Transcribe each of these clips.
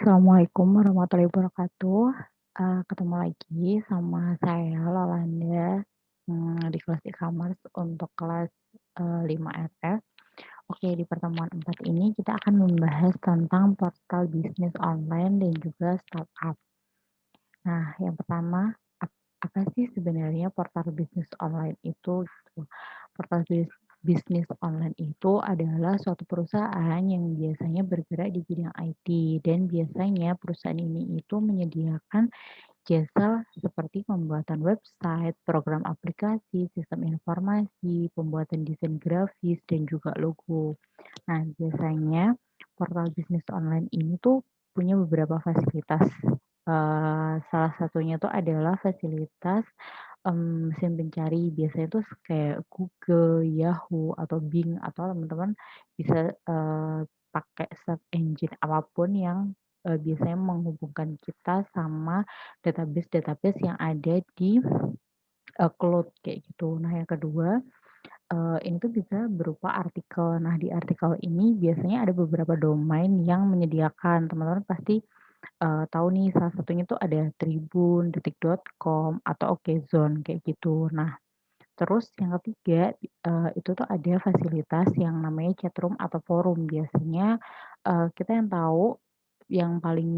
Assalamualaikum warahmatullahi wabarakatuh. Ketemu lagi sama saya Lolanda, di kelas e-commerce untuk kelas, 5 FF. Oke, di pertemuan 4 ini kita akan membahas tentang portal bisnis online dan juga startup. Nah, yang pertama, apa sih sebenarnya portal bisnis online itu, gitu. Portal bisnis online itu adalah suatu perusahaan yang biasanya bergerak di bidang IT dan biasanya perusahaan ini itu menyediakan jasa seperti pembuatan website, program aplikasi, sistem informasi, pembuatan desain grafis, dan juga logo. Nah, biasanya portal bisnis online ini tuh punya beberapa fasilitas. Salah satunya tuh adalah fasilitas, mesin pencari. Biasanya tuh kayak Google, Yahoo, atau Bing, atau teman-teman bisa, pakai search engine apapun yang, biasanya menghubungkan kita sama database-database yang ada di, cloud kayak gitu. Nah, yang kedua, ini tuh bisa berupa artikel. Nah, di artikel ini biasanya ada beberapa domain yang menyediakan. Teman-teman pasti, tahu nih salah satunya tuh ada Tribun, Detik.com, atau Okezone kayak gitu. Nah, terus yang ketiga, itu tuh ada fasilitas yang namanya chatroom atau forum. Biasanya, kita yang tahu yang paling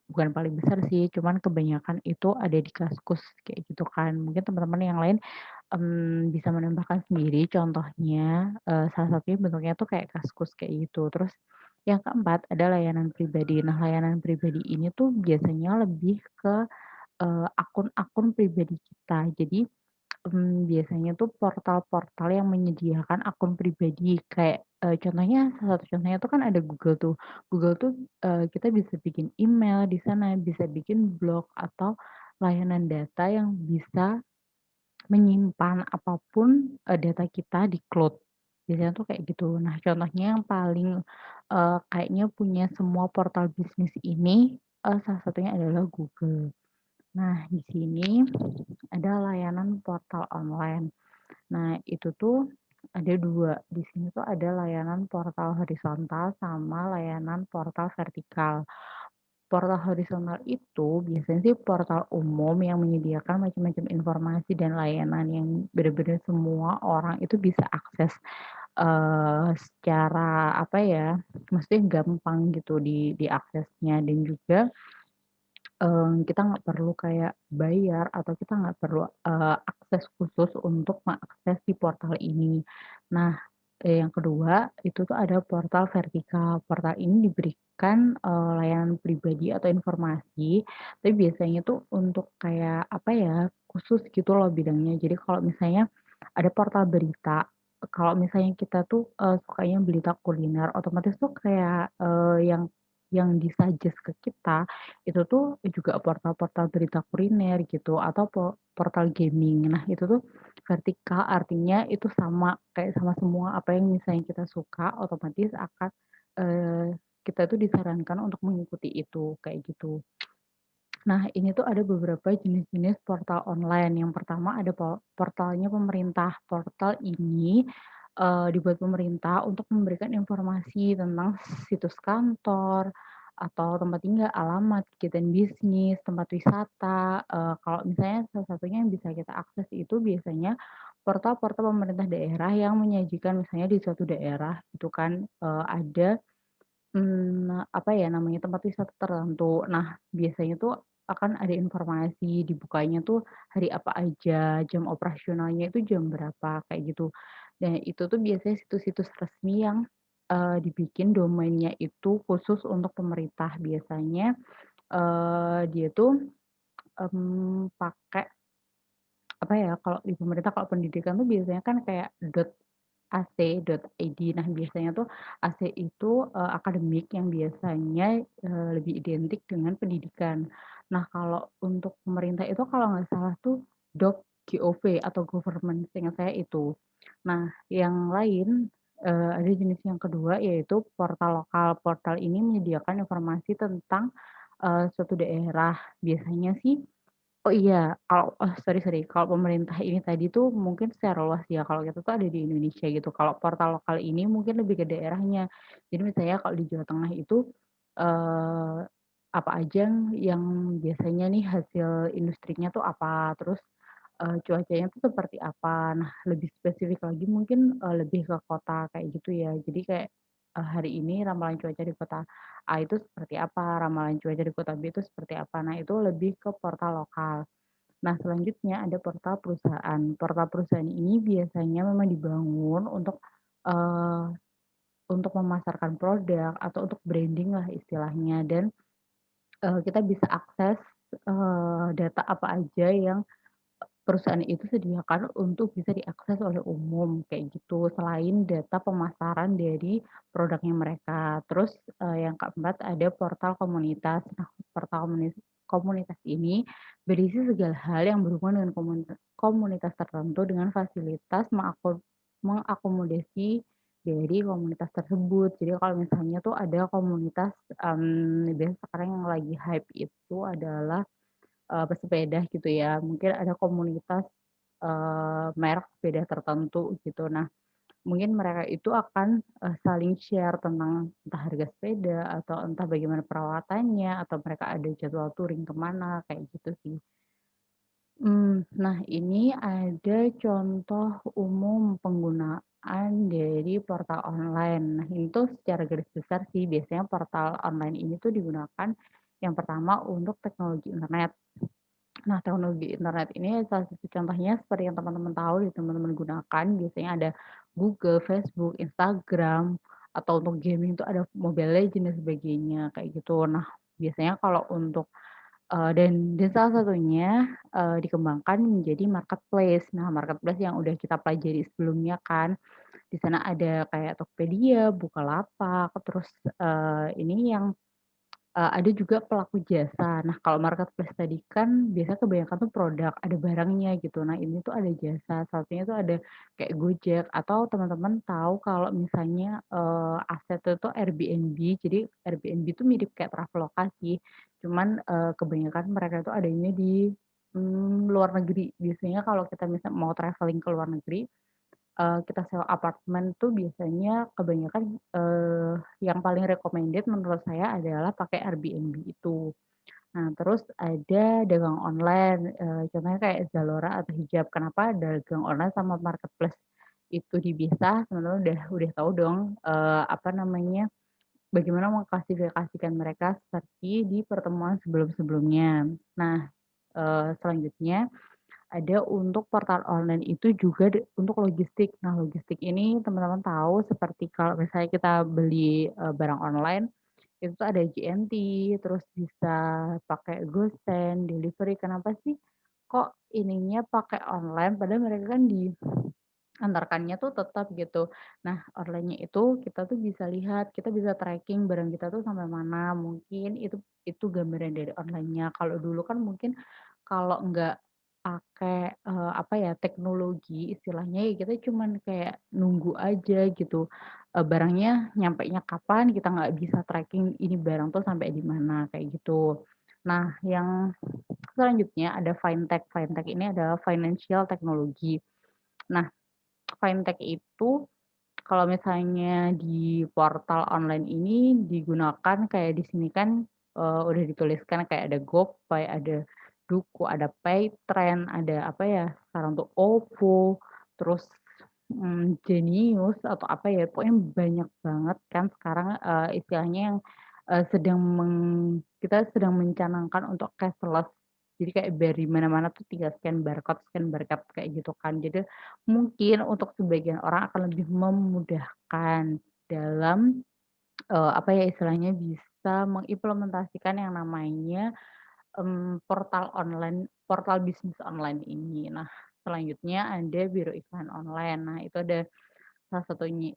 bukan paling besar sih, cuman kebanyakan itu ada di Kaskus kayak gitu kan. Mungkin teman-teman yang lain, bisa menambahkan sendiri contohnya, salah satunya bentuknya tuh kayak Kaskus kayak gitu. Terus yang keempat ada layanan pribadi. Nah, layanan pribadi ini tuh biasanya lebih ke, akun-akun pribadi kita. Jadi, biasanya tuh portal-portal yang menyediakan akun pribadi kayak, contohnya salah satu contohnya tuh kan ada Google tuh. Google tuh, kita bisa bikin email di sana, bisa bikin blog atau layanan data yang bisa menyimpan apapun, data kita di cloud. Biasanya tuh kayak gitu. Nah, contohnya yang paling, kayaknya punya semua portal bisnis ini, salah satunya adalah Google. Nah, di sini ada layanan portal online. Nah, itu tuh ada 2 di sini tuh ada layanan portal horizontal sama layanan portal vertikal. Portal horizontal itu biasanya sih portal umum yang menyediakan macam-macam informasi dan layanan yang benar-benar semua orang itu bisa akses, secara apa ya, maksudnya gampang gitu diaksesnya dan juga kita nggak perlu kayak bayar atau kita nggak perlu, akses khusus untuk mengakses si portal ini. Nah, yang kedua itu tuh ada portal vertikal. Portal ini diberikan, layanan pribadi atau informasi, tapi biasanya tuh untuk kayak apa ya, khusus gitu loh bidangnya. Jadi kalau misalnya ada portal berita, kalau misalnya kita tuh, sukanya berita kuliner, otomatis tuh kayak, yang di-suggest ke kita itu tuh juga portal-portal berita kuliner gitu atau portal gaming. Nah, itu tuh vertikal artinya itu sama, kayak sama semua apa yang misalnya kita suka otomatis akan, eee, kita tuh disarankan untuk mengikuti itu, kayak gitu. Nah, ini tuh ada beberapa jenis-jenis portal online. Yang pertama ada portalnya pemerintah. Portal ini, dibuat pemerintah untuk memberikan informasi tentang situs kantor, atau tempat tinggal, alamat, kegiatan bisnis, tempat wisata. Kalau misalnya salah satunya yang bisa kita akses itu biasanya portal-portal pemerintah daerah yang menyajikan misalnya di suatu daerah itu kan, ada apa ya namanya, tempat wisata tertentu. Nah, biasanya tuh akan ada informasi, dibukanya tuh hari apa aja, jam operasionalnya itu jam berapa, kayak gitu. Dan itu tuh biasanya situs-situs resmi yang, dibikin domainnya itu khusus untuk pemerintah. Biasanya, dia tuh, pakai apa ya, kalau di pemerintah kalau pendidikan tuh biasanya kan kayak .ac.id. Nah, biasanya tuh AC itu, akademik yang biasanya, lebih identik dengan pendidikan. Nah, kalau untuk pemerintah itu kalau nggak salah tuh .gov atau government, seingat saya itu. Nah, yang lain, ada jenis yang kedua yaitu portal lokal. Portal ini menyediakan informasi tentang, suatu daerah. Biasanya sih oh iya, kalau sorry sorry, kalau pemerintah ini tadi tuh mungkin secara luas ya, kalau kita tuh ada di Indonesia gitu. Kalau portal lokal ini mungkin lebih ke daerahnya. Jadi misalnya kalau di Jawa Tengah itu, eee, apa aja yang biasanya nih hasil industrinya tuh apa, terus, cuacanya tuh seperti apa. Nah, lebih spesifik lagi mungkin, lebih ke kota kayak gitu ya. Jadi kayak, hari ini ramalan cuaca di kota A itu seperti apa, ramalan cuaca di kota B itu seperti apa. Nah, itu lebih ke portal lokal. Nah, selanjutnya ada portal perusahaan. Portal perusahaan ini biasanya memang dibangun eee, untuk memasarkan produk atau untuk branding lah istilahnya dan kita bisa akses, data apa aja yang perusahaan itu sediakan untuk bisa diakses oleh umum, kayak gitu, selain data pemasaran dari produknya mereka. Terus, yang keempat ada portal komunitas. Nah, portal komunitas ini berisi segala hal yang berhubungan dengan komunitas tertentu dengan fasilitas mengakomodasi dari komunitas tersebut. Jadi kalau misalnya tuh ada komunitas, biasa sekarang yang lagi hype itu adalah pesepeda gitu ya, mungkin ada komunitas, merek sepeda tertentu gitu. Nah, mungkin mereka itu akan, saling share tentang entah harga sepeda atau entah bagaimana perawatannya atau mereka ada jadwal touring kemana kayak gitu sih. Nah ini ada contoh umum penggunaan dari portal online. Nah, itu secara garis besar sih biasanya portal online ini tuh digunakan yang pertama untuk teknologi internet. Nah, teknologi internet ini salah satu contohnya seperti yang teman-teman tahu nih, teman-teman gunakan biasanya ada Google, Facebook, Instagram, atau untuk gaming itu ada Mobile Legends dan sebagainya, kayak gitu. Nah, biasanya kalau untuk, dan salah satunya, dikembangkan menjadi marketplace. Nah, marketplace yang udah kita pelajari sebelumnya kan, di sana ada kayak Tokopedia, Bukalapak, terus, ini yang ada juga pelaku jasa. Nah, kalau marketplace tadi kan biasanya kebanyakan tuh produk, ada barangnya gitu. Nah, ini tuh ada jasa, satunya tuh ada kayak Gojek atau teman-teman tahu kalau misalnya, aset itu Airbnb. Jadi Airbnb itu mirip kayak Traveloka sih, cuman, kebanyakan mereka itu adanya di, luar negeri. Biasanya kalau kita misal mau traveling ke luar negeri, kita sewa apartemen tuh biasanya kebanyakan, yang paling recommended menurut saya adalah pakai Airbnb itu. Nah, terus ada dagang online, contohnya kayak Zalora atau Hijab. Kenapa dagang online sama marketplace itu dipisah? Teman-teman udah tahu dong, apa namanya, bagaimana mengklasifikasikan mereka seperti di pertemuan sebelum-sebelumnya. Nah, selanjutnya ada untuk portal online itu juga untuk logistik. Nah, logistik ini teman-teman tahu seperti kalau misalnya kita beli, barang online, itu tuh ada JNT, terus bisa pakai GoSend, delivery. Kenapa sih kok ininya pakai online padahal mereka kan antarkannya tuh tetap gitu. Nah, online-nya itu kita tuh bisa lihat, kita bisa tracking barang kita tuh sampai mana, mungkin itu gambaran dari online-nya. Kalau dulu kan mungkin kalau nggak pakai, apa ya, teknologi istilahnya ya kita cuman kayak nunggu aja gitu, barangnya nyampenya kapan, kita nggak bisa tracking ini barang tuh sampai di mana, kayak gitu. Nah, yang selanjutnya ada fintech. Fintech ini adalah financial technology. Nah, fintech itu kalau misalnya di portal online ini digunakan kayak di sini kan, udah dituliskan kayak ada GoPay, ada Duku, ada Paytrend, ada apa ya, sekarang tuh OVO, terus, Jenius atau apa ya, pokoknya banyak banget kan sekarang, istilahnya yang, kita sedang mencanangkan untuk cashless. Jadi kayak dari mana-mana tuh tinggal scan barcode kayak gitu kan. Jadi mungkin untuk sebagian orang akan lebih memudahkan dalam, apa ya, istilahnya bisa mengimplementasikan yang namanya, portal bisnis online ini. Nah, selanjutnya ada biro iklan online. Nah, itu ada salah satunya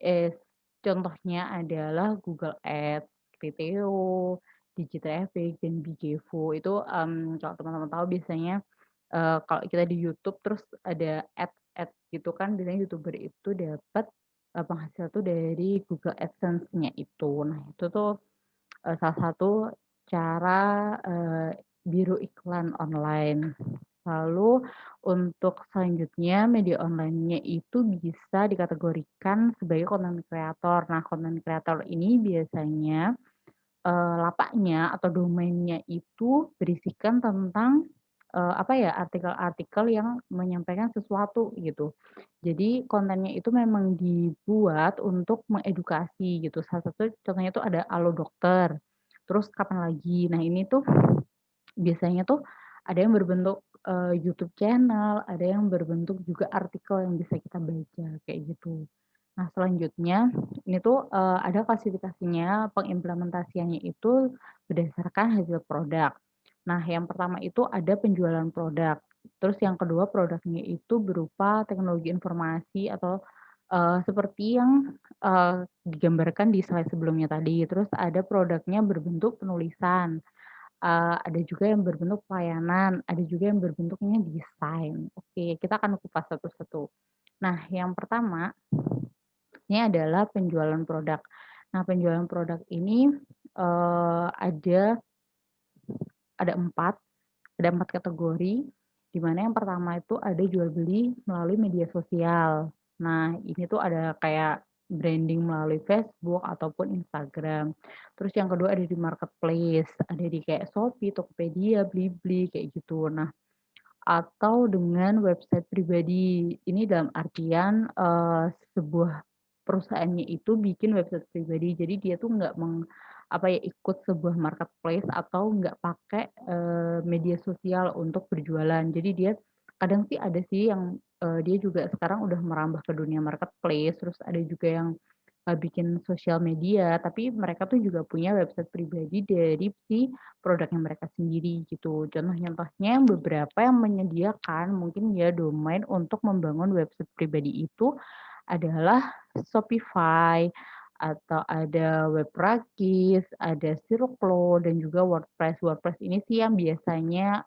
contohnya adalah Google Ads, Criteo, Digital Efek, dan Bigevo. Itu, kalau teman-teman tahu biasanya, kalau kita di YouTube terus ada ads-ads gitu kan, biasanya YouTuber itu dapat, penghasilan tuh dari Google AdSense-nya itu. Nah, itu tuh, salah satu cara, biro iklan online. Lalu untuk selanjutnya media online-nya itu bisa dikategorikan sebagai konten kreator. Nah, konten kreator ini biasanya, lapaknya atau domainnya itu berisikan tentang, apa ya, artikel-artikel yang menyampaikan sesuatu gitu. Jadi kontennya itu memang dibuat untuk mengedukasi gitu. Salah satu contohnya tuh ada "Halo Dokter", terus "Kapan Lagi". Nah ini tuh biasanya tuh ada yang berbentuk, YouTube channel, ada yang berbentuk juga artikel yang bisa kita baca, kayak gitu. Nah selanjutnya, ini tuh, ada klasifikasinya, pengimplementasiannya itu berdasarkan hasil produk. Nah yang pertama itu ada penjualan produk, terus yang kedua produknya itu berupa teknologi informasi atau, seperti yang, digambarkan di slide sebelumnya tadi. Terus ada produknya berbentuk penulisan. Ada juga yang berbentuk pelayanan, ada juga yang berbentuknya desain. Oke, kita akan kupas satu-satu. Nah, yang pertama, ini adalah penjualan produk. Nah, penjualan produk ini, ada 4 ada 4 kategori, di mana yang pertama itu ada jual beli melalui media sosial. Nah, ini tuh ada kayak branding melalui Facebook ataupun Instagram. Terus yang kedua ada di marketplace, ada di kayak Shopee, Tokopedia, Blibli, kayak gitu. Nah, atau dengan website pribadi. Ini dalam artian, sebuah perusahaannya itu bikin website pribadi. Jadi dia tuh nggak apa ya, ikut sebuah marketplace atau nggak pakai, media sosial untuk berjualan. Jadi dia kadang sih ada sih yang, dia juga sekarang udah merambah ke dunia marketplace, terus ada juga yang bikin sosial media, tapi mereka tuh juga punya website pribadi dari si produknya mereka sendiri gitu. Contoh-contohnya beberapa yang menyediakan mungkin ya domain untuk membangun website pribadi itu adalah Shopify, atau ada Webrakis, ada Silkpro, dan juga WordPress. WordPress ini sih yang biasanya,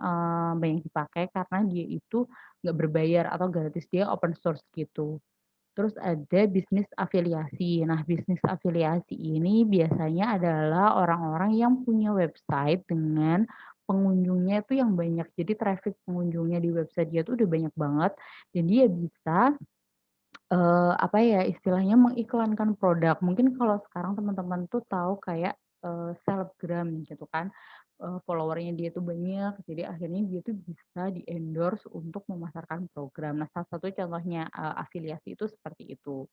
banyak dipakai karena dia itu nggak berbayar atau gratis, dia open source gitu. Terus ada bisnis afiliasi. Nah, bisnis afiliasi ini biasanya adalah orang-orang yang punya website dengan pengunjungnya itu yang banyak. Jadi traffic pengunjungnya di website dia tuh udah banyak banget dan dia bisa, apa ya, istilahnya mengiklankan produk. Mungkin kalau sekarang teman-teman tuh tahu kayak, selebgram gitu kan, follower-nya dia tuh banyak, jadi akhirnya dia tuh bisa di-endorse untuk memasarkan program. Nah, salah satu contohnya, afiliasi itu seperti itu.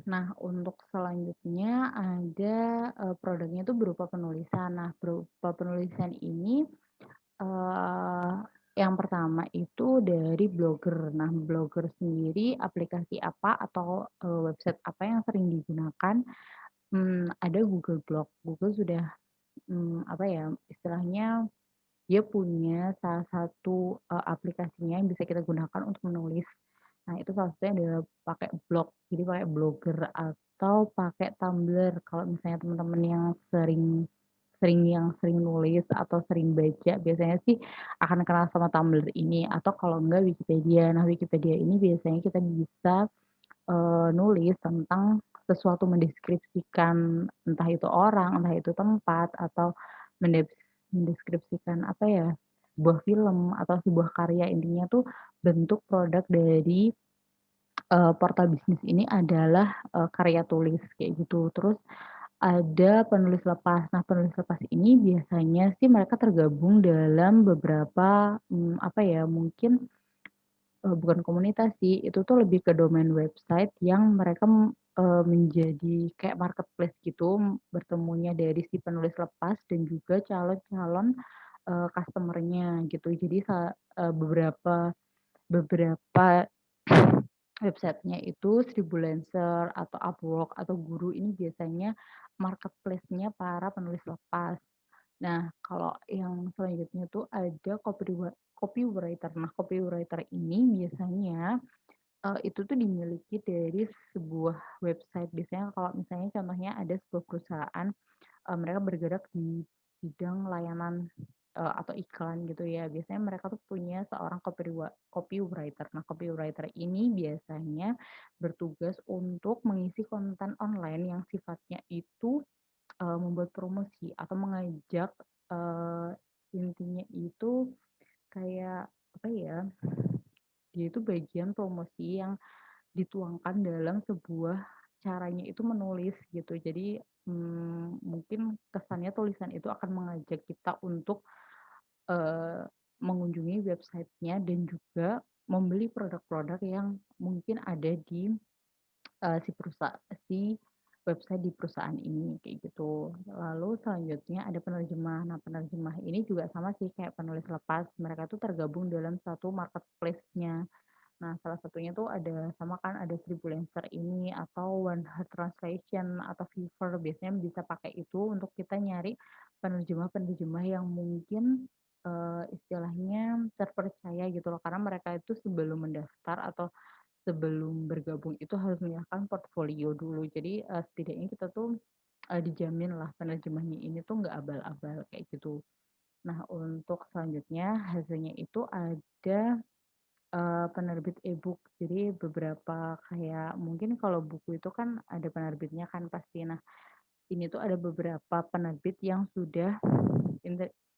Nah, untuk selanjutnya ada, produknya itu berupa penulisan. Nah, berupa penulisan ini, eee, yang pertama itu dari blogger. Nah, blogger sendiri aplikasi apa atau, website apa yang sering digunakan, ada Google Blog. Google sudah, apa ya, istilahnya dia punya salah satu, aplikasinya yang bisa kita gunakan untuk menulis. Nah, itu salah satunya adalah pakai blog, jadi pakai Blogger atau pakai Tumblr. Kalau misalnya teman-teman yang sering nulis atau sering baca, biasanya sih akan kenal sama Tumblr ini, atau kalau enggak Wikipedia. Nah, Wikipedia ini biasanya kita bisa, nulis tentang sesuatu, mendeskripsikan entah itu orang, entah itu tempat, atau mendeskripsikan apa ya, sebuah film atau sebuah karya. Intinya tuh bentuk produk dari portal bisnis ini adalah, karya tulis kayak gitu. Terus ada penulis lepas. Nah, penulis lepas ini biasanya sih mereka tergabung dalam beberapa, apa ya, mungkin, bukan komunitas sih, itu tuh lebih ke domain website yang mereka, menjadi kayak marketplace gitu, bertemunya dari si penulis lepas dan juga calon-calon, customer-nya gitu. Jadi beberapa beberapa websitenya itu Seribulancer atau Upwork atau Guru ini biasanya marketplace-nya para penulis lepas. Nah, kalau yang selanjutnya tuh ada copywriter. Nah, copywriter ini biasanya, itu tuh dimiliki dari sebuah website. Biasanya kalau misalnya contohnya ada sebuah perusahaan, mereka bergerak di bidang layanan, atau iklan gitu ya. Biasanya mereka tuh punya seorang copywriter. Nah, copywriter ini biasanya bertugas untuk mengisi konten online yang sifatnya itu, membuat promosi atau mengajak, eee, intinya itu kayak apa ya, dia itu bagian promosi yang dituangkan dalam sebuah caranya itu menulis gitu. Jadi, mungkin kesannya tulisan itu akan mengajak kita untuk, eee, mengunjungi website-nya dan juga membeli produk-produk yang mungkin ada di si website di perusahaan ini, kayak gitu. Lalu selanjutnya ada penerjemah. Nah, penerjemah ini juga sama sih kayak penulis lepas, mereka tuh tergabung dalam satu marketplace-nya. Nah, salah satunya tuh ada sama kan ada Seribulancer ini atau One Heart Translation atau Fiverr, biasanya bisa pakai itu untuk kita nyari penerjemah-penerjemah yang mungkin, istilahnya terpercaya gitu loh, karena mereka itu sebelum mendaftar atau sebelum bergabung itu harus menyerahkan portfolio dulu. Jadi, setidaknya kita tuh, dijaminlah penerjemahnya ini tuh nggak abal-abal, kayak gitu. Nah, untuk selanjutnya hasilnya itu ada, penerbit e-book. Jadi beberapa kayak mungkin kalau buku itu kan ada penerbitnya kan pasti. Nah, ini tuh ada beberapa penerbit yang sudah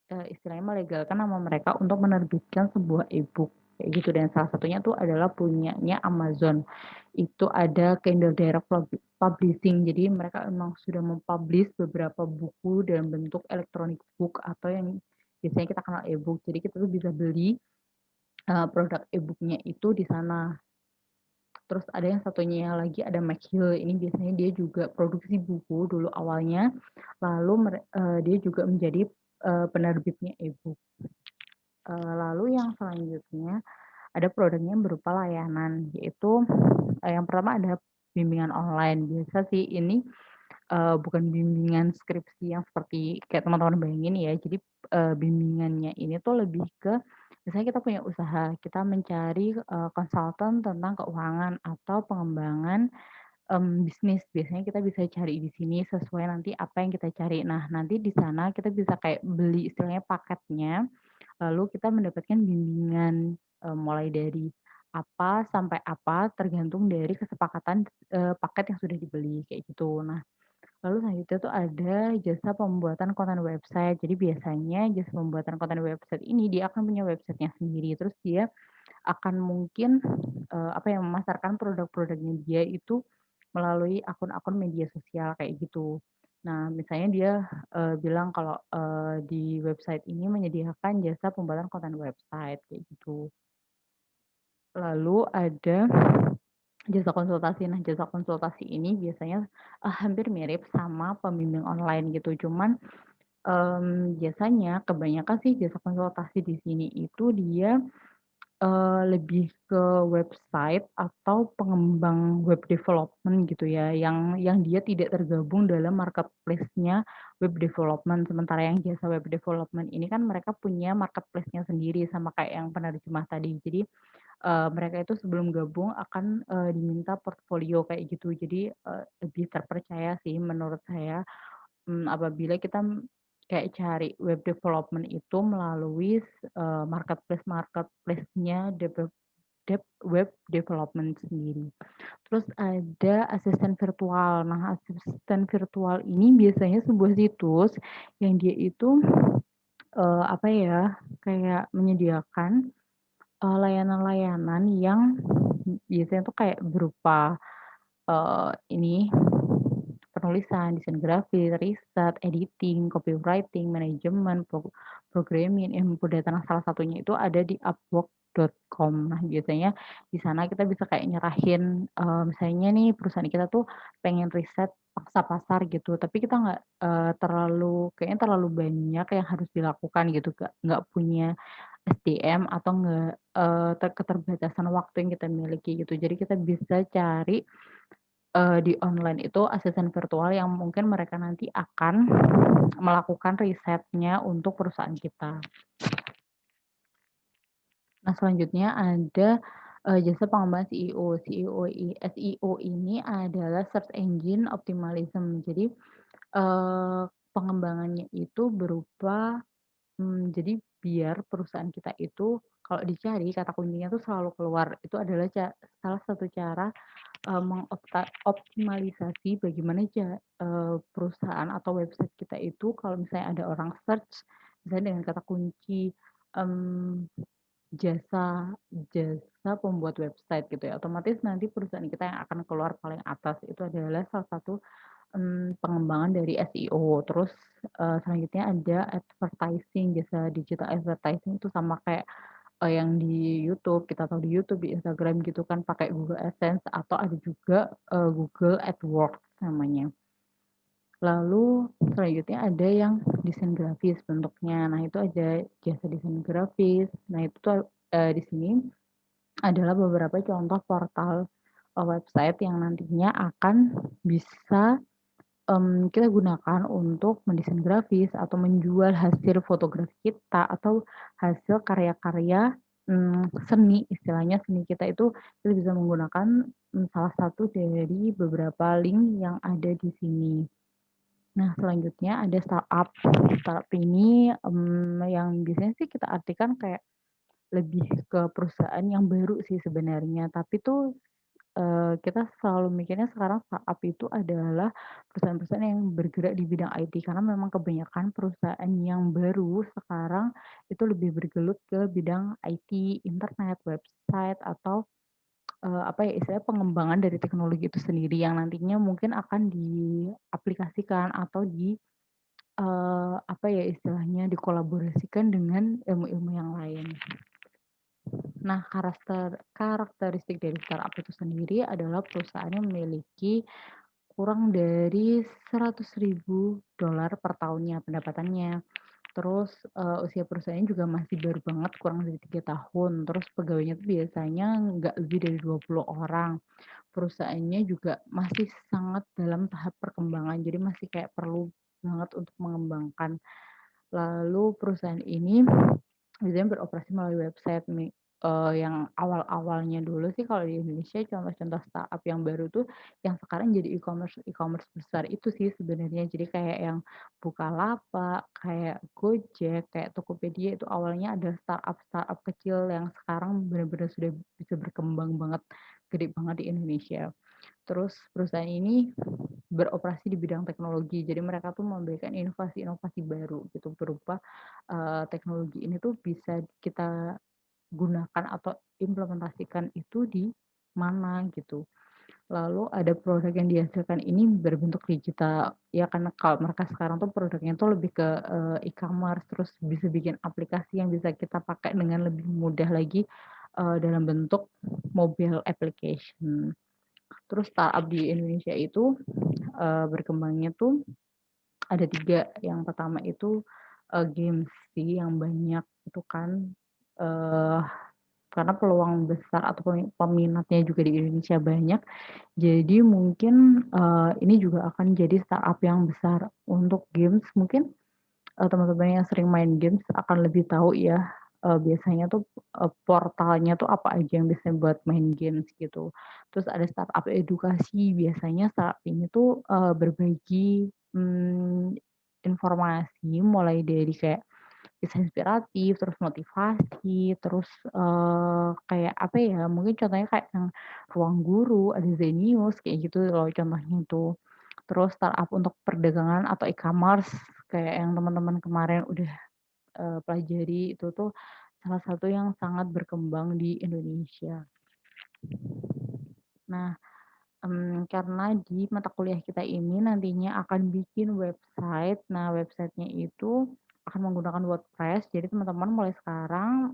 istilahnya melegalkan nama mereka untuk menerbitkan sebuah e-book, kayak gitu. Dan salah satunya tuh adalah punyanya Amazon. Itu ada Kindle Direct Publishing. Jadi mereka memang sudah mempublish beberapa buku dalam bentuk electronic book atau yang biasanya kita kenal e-book. Jadi kita tuh bisa beli, produk e-book-nya itu di sana. Terus ada yang satunya lagi ada McGill, ini biasanya dia juga produksi buku dulu awalnya, lalu dia juga menjadi, penerbitnya e-book. Lalu yang selanjutnya ada produknya berupa layanan, yaitu, yang pertama ada bimbingan online. Biasa sih ini, bukan bimbingan skripsi yang seperti kayak teman-teman bayangin ya. Jadi, bimbingannya ini tuh lebih ke misalnya kita punya usaha, kita mencari, konsultan tentang keuangan atau pengembangan, bisnis. Biasanya kita bisa cari di sini sesuai nanti apa yang kita cari. Nah, nanti di sana kita bisa kayak beli istilahnya paketnya, lalu kita mendapatkan bimbingan, mulai dari apa sampai apa tergantung dari kesepakatan, paket yang sudah dibeli, kayak gitu. Nah, lalu selanjutnya tuh ada jasa pembuatan konten website. Jadi biasanya jasa pembuatan konten website ini dia akan punya websitenya sendiri, terus dia akan mungkin, apa ya, memasarkan produk-produknya dia itu melalui akun-akun media sosial kayak gitu. Nah, misalnya dia, bilang kalau, di website ini menyediakan jasa pembuatan konten website kayak gitu. Lalu ada jasa konsultasi. Nah, jasa konsultasi ini biasanya, hampir mirip sama pembimbing online gitu, cuman, biasanya kebanyakan sih jasa konsultasi di sini itu dia lebih ke website atau pengembang web development gitu ya, yang dia tidak tergabung dalam marketplace-nya web development. Sementara yang jasa web development ini kan mereka punya marketplace-nya sendiri sama kayak yang penerjemah tadi. Jadi, mereka itu sebelum gabung akan, diminta portfolio kayak gitu. Jadi, lebih terpercaya sih menurut saya, apabila kita, kayak cari web development itu melalui marketplace-nya web development sendiri. Terus ada asisten virtual. Nah, asisten virtual ini biasanya sebuah situs yang dia itu, apa ya, kayak menyediakan, layanan-layanan yang biasanya tuh kayak berupa, ini, penulisan, desain grafis, riset, editing, copywriting, manajemen, programming, ilmu data. Nah, salah satunya itu ada di Upwork.com. Nah, biasanya di sana kita bisa kayak nyerahin, misalnya nih perusahaan kita tuh pengen riset pangsa pasar gitu, tapi kita nggak, kayaknya terlalu banyak yang harus dilakukan gitu, nggak punya SDM atau nggak, keterbatasan waktu yang kita miliki gitu. Jadi kita bisa cari di online itu asisten virtual yang mungkin mereka nanti akan melakukan risetnya untuk perusahaan kita. Nah, selanjutnya ada, jasa pengembangan SEO. SEO ini adalah search engine optimalism. Jadi, eee, pengembangannya itu berupa, jadi biar perusahaan kita itu kalau dicari kata kuncinya tuh selalu keluar. Itu adalah salah satu cara optimalisasi bagaimana perusahaan atau website kita itu kalau misalnya ada orang search, misalnya dengan kata kunci, mmm, jasa jasa jasa pembuat website gitu ya, otomatis nanti perusahaan kita yang akan keluar paling atas itu adalah salah satu, pengembangan dari SEO. Terus, selanjutnya ada advertising, jasa digital advertising itu sama kayak, yang di YouTube, kita tahu di YouTube, di Instagram gitu kan pakai Google AdSense atau ada juga, Google AdWords namanya. Lalu selanjutnya ada yang desain grafis bentuknya. Nah, itu ada jasa desain grafis. Nah, itu tuh, di sini adalah beberapa contoh portal, website yang nantinya akan bisa, kita gunakan untuk mendesain grafis atau menjual hasil fotografi kita atau hasil karya-karya, seni, istilahnya seni kita itu kita bisa menggunakan, salah satu dari beberapa link yang ada di sini. Nah, selanjutnya ada startup. Startup ini, yang biasanya sih kita artikan kayak lebih ke perusahaan yang baru sih sebenarnya, tapi tuh, kita selalu mikirnya sekarang startup itu adalah perusahaan-perusahaan yang bergerak di bidang IT, karena memang kebanyakan perusahaan yang baru sekarang itu lebih bergelut ke bidang IT, internet, website, atau, apa ya, istilahnya pengembangan dari teknologi itu sendiri yang nantinya mungkin akan diaplikasikan atau apa ya istilahnya, dikolaborasikan dengan ilmu-ilmu yang lain. Nah, karakteristik dari startup itu sendiri adalah perusahaan yang memiliki kurang dari $100.000 per tahunnya pendapatannya. Terus, usia perusahaannya juga masih baru banget, kurang dari 3 tahun. Terus pegawainya tuh biasanya nggak lebih dari 20 orang. Perusahaannya juga masih sangat dalam tahap perkembangan, jadi masih kayak perlu banget untuk mengembangkan. Lalu perusahaan ini biasanya beroperasi melalui website yang awal-awalnya dulu sih kalau di Indonesia contoh-contoh startup yang baru tuh yang sekarang jadi e-commerce besar itu sih sebenarnya. Jadi kayak yang Bukalapak, kayak Gojek, kayak Tokopedia itu awalnya ada startup-startup kecil yang sekarang benar-benar sudah bisa berkembang banget, gede banget di Indonesia. Terus perusahaan ini beroperasi di bidang teknologi. Jadi mereka tuh memberikan inovasi-inovasi baru gitu berupa, teknologi ini tuh bisa kita gunakan atau implementasikan itu di mana gitu. Lalu ada produk yang dihasilkan ini berbentuk digital, ya karena kalau mereka sekarang tuh produknya tuh lebih ke, e-commerce, terus bisa bikin aplikasi yang bisa kita pakai dengan lebih mudah lagi, dalam bentuk mobile application. Terus startup di Indonesia itu, berkembangnya tuh ada 3. Yang pertama itu, games sih yang banyak itu kan, eee, karena peluang besar atau peminatnya juga di Indonesia banyak. Jadi mungkin, ini juga akan jadi startup yang besar. Untuk games mungkin, teman-teman yang sering main games akan lebih tahu ya, biasanya tuh, portalnya tuh apa aja yang bisa buat main games gitu. Terus ada startup edukasi, biasanya startup ini tuh, berbagi, informasi mulai dari kayak kisah inspiratif, terus motivasi, terus, kayak apa ya, mungkin contohnya kayak yang Ruang Guru, ada Zenius, kayak gitu loh contohnya itu. Terus startup untuk perdagangan atau e-commerce, kayak yang teman-teman kemarin udah, pelajari itu tuh salah satu yang sangat berkembang di Indonesia. Nah, karena di mata kuliah kita ini nantinya akan bikin website. Nah, website-nya itu akan menggunakan WordPress. Jadi teman-teman mulai sekarang,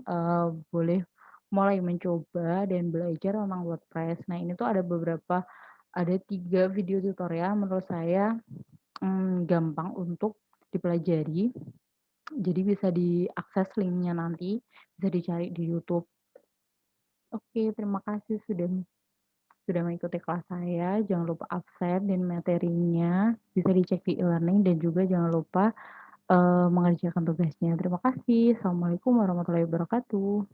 boleh mulai mencoba dan belajar tentang WordPress. Nah, ini tuh ada 3 video tutorial menurut saya, gampang untuk dipelajari. Jadi bisa diakses linknya nanti, bisa dicari di YouTube. Oke, terima kasih sudah mengikuti kelas saya, jangan lupa absen dan materinya bisa dicek di e-learning dan juga jangan lupa, mengerjakan tugasnya. Terima kasih. Assalamualaikum warahmatullahi wabarakatuh.